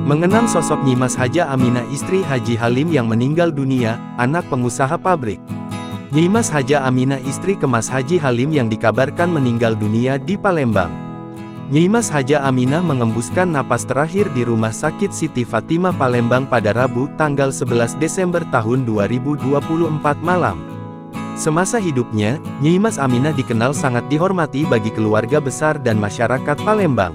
Mengenang sosok Nyimas Haja Aminah istri Haji Halim yang meninggal dunia, anak pengusaha pabrik. Nyimas Haja Aminah istri Kemas Haji Halim yang dikabarkan meninggal dunia di Palembang. Nyimas Haja Aminah mengembuskan napas terakhir di Rumah Sakit Siti Fatimah Palembang pada Rabu, tanggal 11 Desember tahun 2024 malam. Semasa hidupnya, Nyimas Aminah dikenal sangat dihormati bagi keluarga besar dan masyarakat Palembang.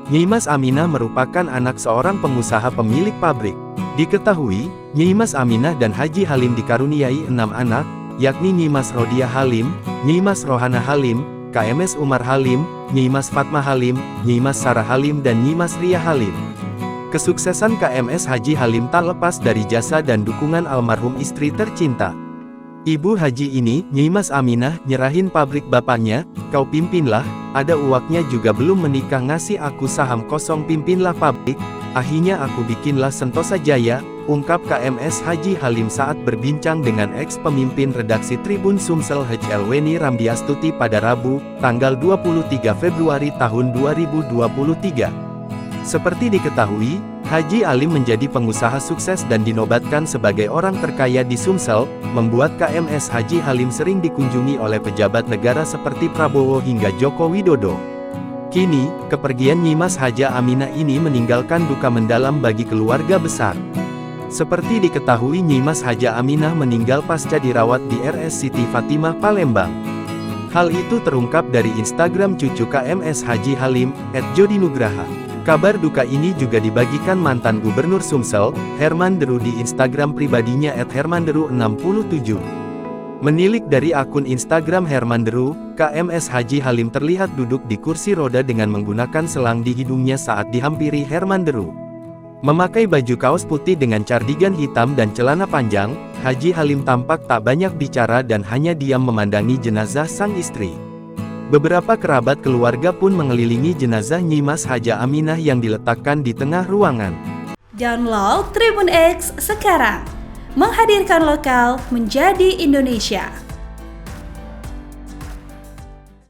Nyimas Aminah merupakan anak seorang pengusaha pemilik pabrik. Diketahui, Nyimas Aminah dan Haji Halim dikaruniai 6 anak, yakni Nyimas Rodiah Halim, Nyimas Rohana Halim, KMS Umar Halim, Nyimas Fatma Halim, Nyimas Sarah Halim dan Nyimas Ria Halim. Kesuksesan KMS Haji Halim tak lepas dari jasa dan dukungan almarhum istri tercinta. Ibu Haji ini, Nyimas Aminah, nyerahin pabrik bapaknya, kau pimpinlah, ada uaknya juga belum menikah ngasih aku saham kosong pimpinlah pabrik, akhirnya aku bikinlah Sentosa Jaya, ungkap KMS Haji Halim saat berbincang dengan ex-pemimpin redaksi Tribun Sumsel Elweni Ramdiastuti pada Rabu, tanggal 23 Februari tahun 2023. Seperti diketahui, Haji Halim menjadi pengusaha sukses dan dinobatkan sebagai orang terkaya di Sumsel, membuat KMS Haji Halim sering dikunjungi oleh pejabat negara seperti Prabowo hingga Joko Widodo. Kini, kepergian Nyimas Haja Aminah ini meninggalkan duka mendalam bagi keluarga besar. Seperti diketahui Nyimas Haja Aminah meninggal pasca dirawat di RS Siti Fatimah Palembang. Hal itu terungkap dari Instagram cucu KMS Haji Halim, @jodinugraha. Kabar duka ini juga dibagikan mantan Gubernur Sumsel, Herman Deru di Instagram pribadinya @hermanderu67. Menilik dari akun Instagram Herman Deru, KMS Haji Halim terlihat duduk di kursi roda dengan menggunakan selang di hidungnya saat dihampiri Herman Deru. Memakai baju kaos putih dengan cardigan hitam dan celana panjang, Haji Halim tampak tak banyak bicara dan hanya diam memandangi jenazah sang istri. Beberapa kerabat keluarga pun mengelilingi jenazah Nyimas Haja Aminah yang diletakkan di tengah ruangan. Download Tribun X sekarang, menghadirkan lokal menjadi Indonesia.